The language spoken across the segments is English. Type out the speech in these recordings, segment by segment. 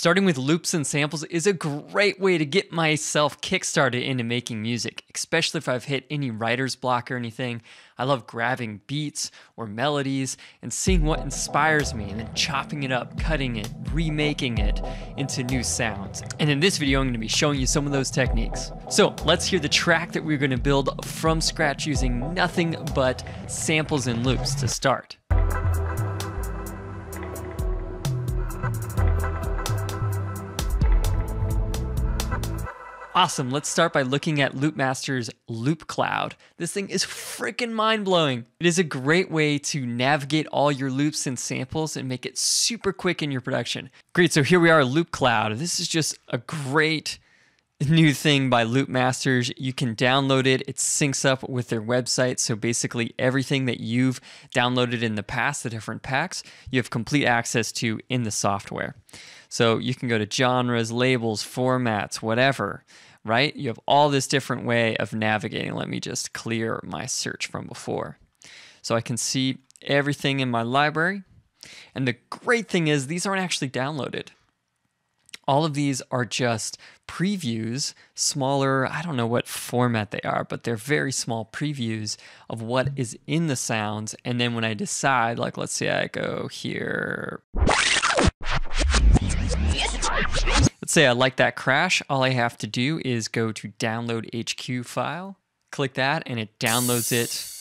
Starting with loops and samples is a great way to get myself kickstarted into making music, especially if I've hit any writer's block or anything. I love grabbing beats or melodies and seeing what inspires me and then chopping it up, cutting it, remaking it into new sounds. And in this video, I'm going to be showing you some of those techniques. So let's hear the track that we're going to build from scratch using nothing but samples and loops to start. Awesome, let's start by looking at Loopmasters' Loopcloud. This thing is freaking mind-blowing. It is a great way to navigate all your loops and samples and make it super quick in your production. Great, so here we are, Loopcloud. This is just a great new thing by Loopmasters. You can download it. It syncs up with their website. So basically everything that you've downloaded in the past, the different packs, you have complete access to in the software. So you can go to genres, labels, formats, whatever, right? You have all this different way of navigating. Let me just clear my search from before. So I can see everything in my library. And the great thing is these aren't actually downloaded. All of these are just previews, smaller, I don't know what format they are, but they're very small previews of what is in the sounds. And then when I decide, like let's say I go here, let's say I like that crash, all I have to do is go to download HQ file, click that, and it downloads it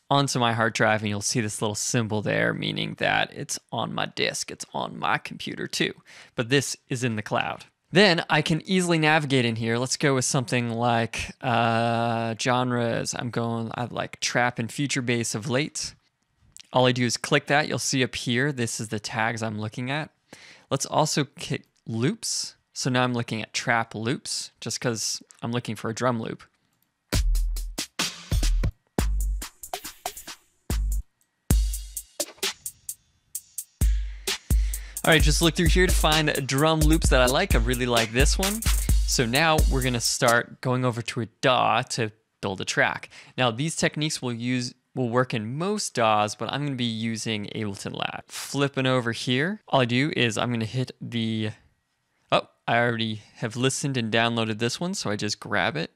onto my hard drive, and you'll see this little symbol there, meaning that it's on my disk, it's on my computer too, but this is in the cloud. Then I can easily navigate in here. Let's go with something like genres. I like trap and future bass of late. All I do is click that. You'll see up here, this is the tags I'm looking at. Let's also click loops. So now I'm looking at trap loops, just because I'm looking for a drum loop. All right, just look through here to find drum loops that I like. I really like this one. So now we're gonna start going over to a DAW to build a track. Now these techniques will work in most DAWs, but I'm gonna be using Ableton Lab. Flipping over here, all I do is I'm gonna hit the, I already have listened and downloaded this one, so I just grab it,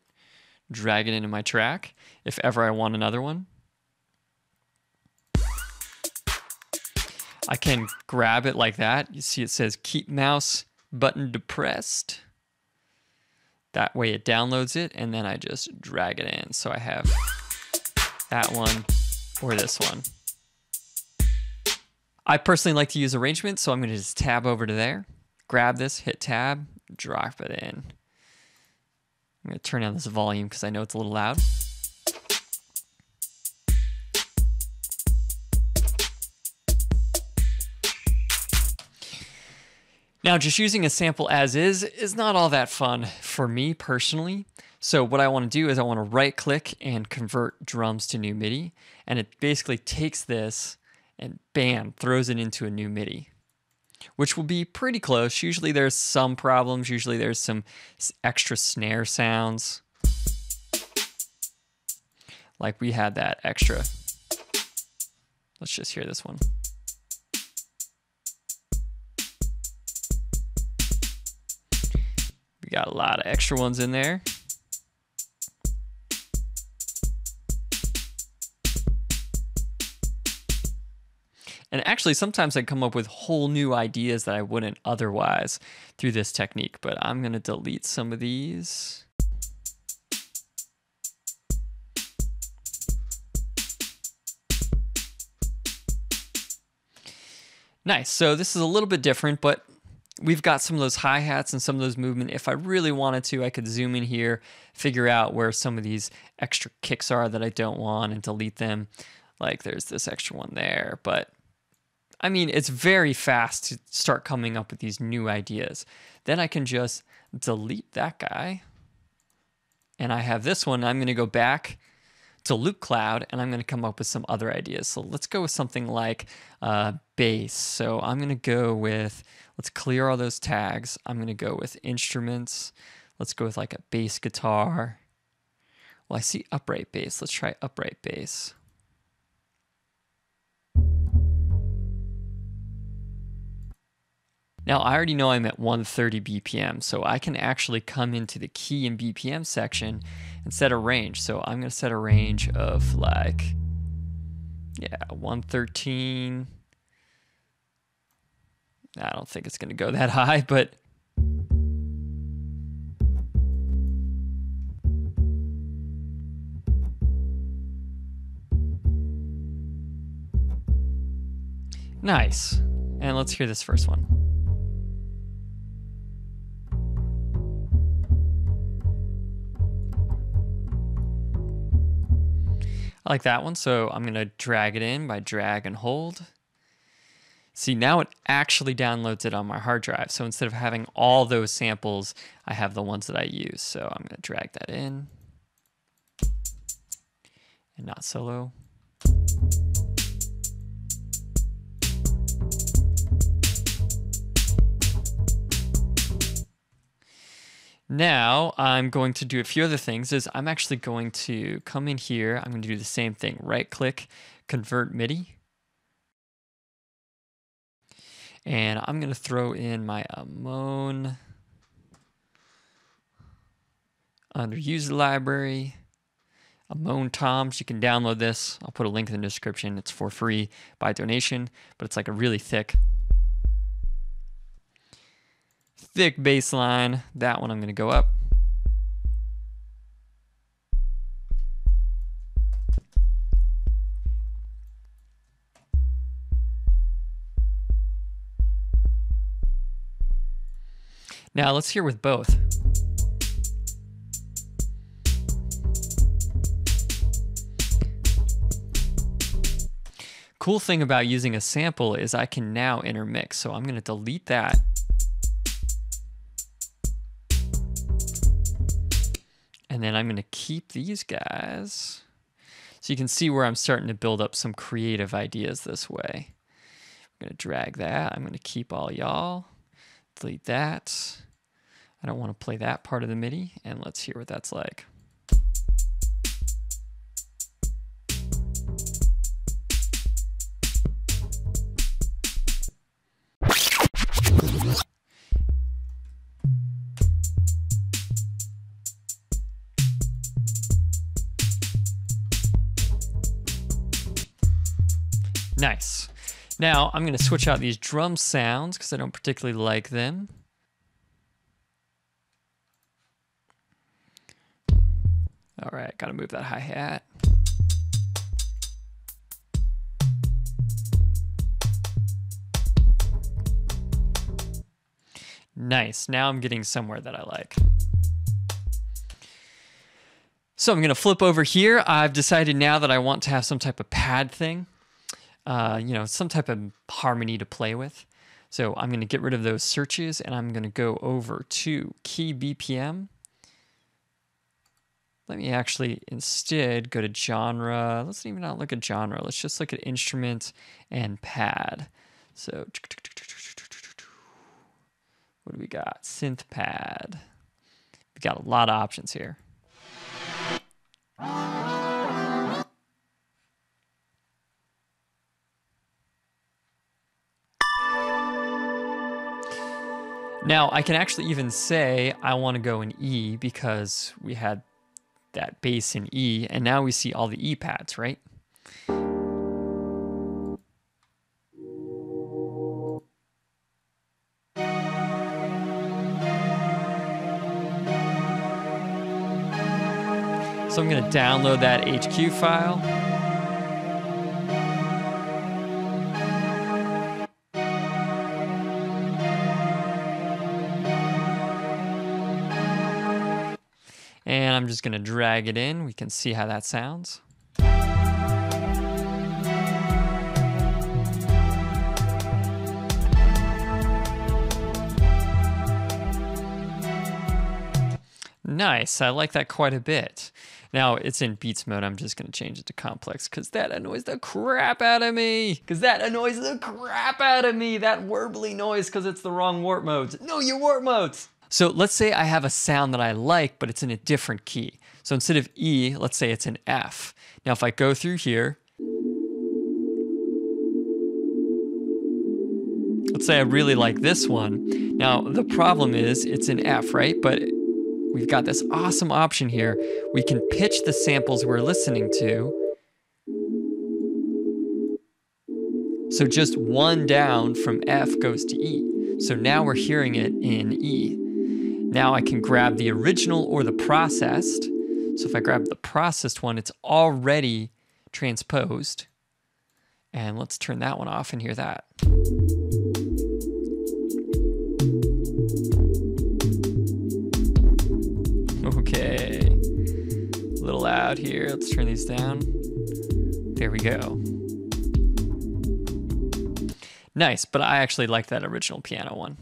drag it into my track, if ever I want another one. I can grab it like that. You see it says keep mouse button depressed. That way it downloads it, and then I just drag it in. So I have that one or this one. I personally like to use arrangement, so I'm gonna just tab over to there, grab this, hit tab, drop it in. I'm gonna turn down this volume because I know it's a little loud. Now, just using a sample as is not all that fun for me personally. So what I want to do is I want to right click and convert drums to new Midi. And it basically takes this and bam, throws it into a new Midi, which will be pretty close. Usually there's some problems. Usually there's some extra snare sounds. Like we had that extra. Let's just hear this one. We got a lot of extra ones in there. And actually, sometimes I come up with whole new ideas that I wouldn't otherwise through this technique, but I'm gonna delete some of these. Nice, so this is a little bit different, but we've got some of those hi-hats and some of those movement. If I really wanted to, I could zoom in here, figure out where some of these extra kicks are that I don't want and delete them. Like there's this extra one there, but I mean, it's very fast to start coming up with these new ideas. Then I can just delete that guy. And I have this one. I'm gonna go back to Loopcloud and I'm gonna come up with some other ideas. So let's go with something like bass. So I'm gonna go with, let's clear all those tags. I'm gonna go with instruments. Let's go with like a bass guitar. Well, I see upright bass. Let's try upright bass. Now I already know I'm at 130 BPM, so I can actually come into the key and BPM section and set a range. So I'm going to set a range of like, yeah, 113. I don't think it's going to go that high, but nice. And let's hear this first one. I like that one, so I'm going to drag it in by drag and hold. See, now it actually downloads it on my hard drive. So instead of having all those samples, I have the ones that I use. So I'm going to drag that in and not solo. Now I'm going to do a few other things. I'm actually going to come in here. I'm going to do the same thing. Right click, convert Midi. And I'm going to throw in my Amon under user library. Amon Toms. You can download this. I'll put a link in the description. It's for free by donation, but it's like a really thick bass line. That one I'm going to go up. Now let's hear with both. Cool thing about using a sample is I can now intermix. So I'm going to delete that. And then I'm going to keep these guys. So you can see where I'm starting to build up some creative ideas this way. I'm going to drag that. I'm going to keep all y'all. Delete that. I don't want to play that part of the MIDI. And let's hear what that's like. Nice. Now I'm going to switch out these drum sounds because I don't particularly like them. All right, got to move that hi-hat. Nice. Now I'm getting somewhere that I like. So I'm going to flip over here. I've decided now that I want to have some type of pad thing. You know, some type of harmony to play with. So I'm going to get rid of those searches and I'm going to go over to key BPM. Let me actually instead go to genre. Let's even not look at genre. Let's just look at instrument and pad. So what do we got? Synth pad. We got a lot of options here. Now, I can actually even say I want to go in E because we had that bass in E, and now we see all the E pads, right? So I'm going to download that HQ file. And I'm just going to drag it in. We can see how that sounds. Nice. I like that quite a bit. Now it's in beats mode. I'm just going to change it to complex because that annoys the crap out of me. That warbly noise because it's the wrong warp modes. No, your warp modes. So let's say I have a sound that I like, but it's in a different key. So instead of E, let's say it's an F. Now if I go through here, let's say I really like this one. Now, the problem is it's in F, right? But we've got this awesome option here. We can pitch the samples we're listening to. So just one down from F goes to E. So now we're hearing it in E. Now I can grab the original or the processed. So if I grab the processed one, it's already transposed. And let's turn that one off and hear that. Okay, a little loud here. Let's turn these down. There we go. Nice, but I actually like that original piano one.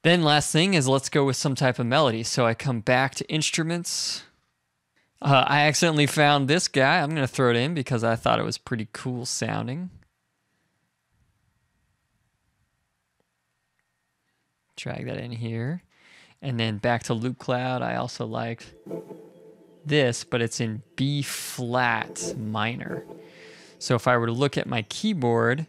Then last thing is let's go with some type of melody. So I come back to instruments. I accidentally found this guy. I'm going to throw it in because I thought it was pretty cool sounding. Drag that in here. And then back to Loopcloud. I also liked this, but it's in B flat minor. So if I were to look at my keyboard,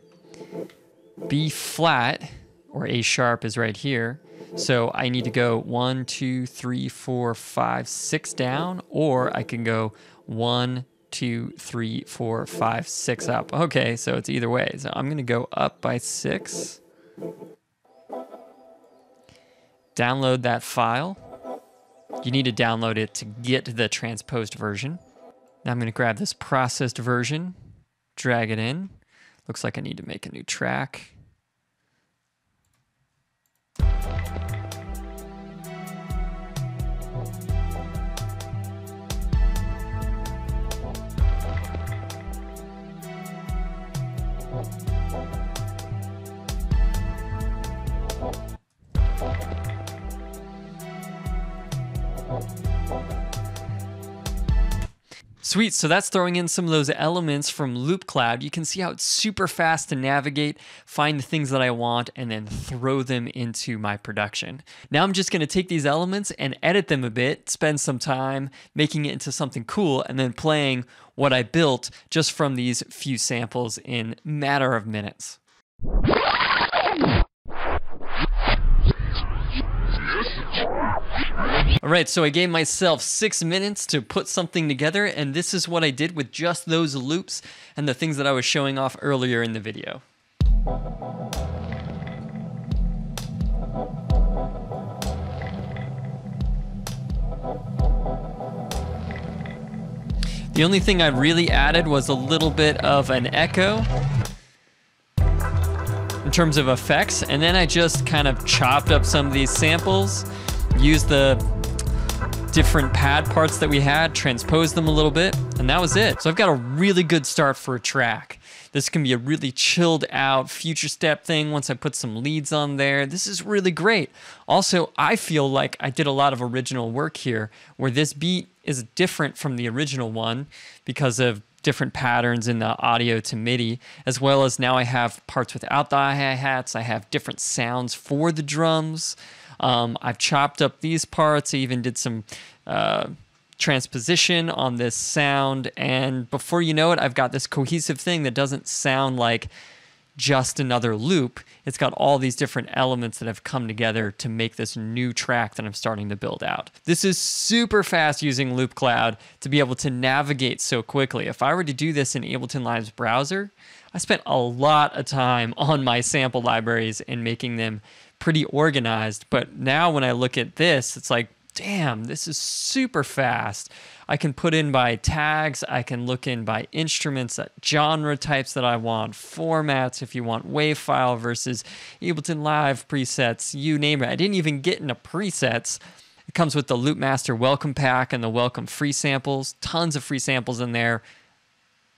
B flat or A sharp is right here. So I need to go 1, 2, 3, 4, 5, 6 down, or I can go 1, 2, 3, 4, 5, 6 up. Okay, so it's either way. So I'm gonna go up by 6. Download that file. You need to download it to get the transposed version. Now I'm gonna grab this processed version, drag it in. Looks like I need to make a new track. Sweet, so that's throwing in some of those elements from Loopcloud. You can see how it's super fast to navigate, find the things that I want, and then throw them into my production. Now I'm just gonna take these elements and edit them a bit, spend some time making it into something cool, and then playing what I built just from these few samples in a matter of minutes. All right, so I gave myself 6 minutes to put something together, and this is what I did with just those loops and the things that I was showing off earlier in the video. The only thing I really added was a little bit of an echo in terms of effects, and then I just kind of chopped up some of these samples, used the different pad parts that we had, transposed them a little bit, and that was it. So I've got a really good start for a track. This can be a really chilled out future step thing once I put some leads on there. This is really great. Also, I feel like I did a lot of original work here, where this beat is different from the original one because of different patterns in the audio to Midi, as well as now I have parts without the hi-hats. I have different sounds for the drums. I've chopped up these parts. I even did some transposition on this sound, and before you know it, I've got this cohesive thing that doesn't sound like just another loop. It's got all these different elements that have come together to make this new track that I'm starting to build out. This is super fast using Loopcloud to be able to navigate so quickly. If I were to do this in Ableton Live's browser, I spent a lot of time on my sample libraries and making them pretty organized, but now when I look at this, it's like, damn, this is super fast. I can put in by tags, I can look in by instruments, genre types that I want, formats if you want WAV file versus Ableton Live presets, you name it. I didn't even get into presets. It comes with the Loopmaster welcome pack and the welcome free samples, tons of free samples in there.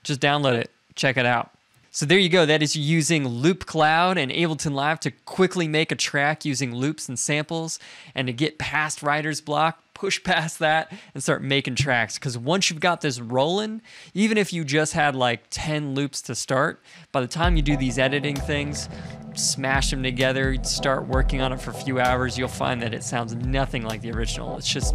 Just download it, check it out. So there you go, that is using Loopcloud and Ableton Live to quickly make a track using loops and samples, and to get past writer's block, push past that and start making tracks. Because once you've got this rolling, even if you just had like 10 loops to start, by the time you do these editing things, smash them together, start working on it for a few hours, you'll find that it sounds nothing like the original. It's just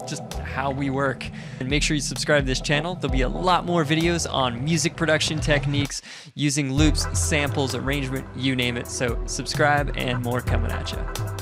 just how we work. And make sure you subscribe to this channel. There'll be a lot more videos on music production techniques, using loops, samples, arrangement, you name it. So subscribe, and more coming at you.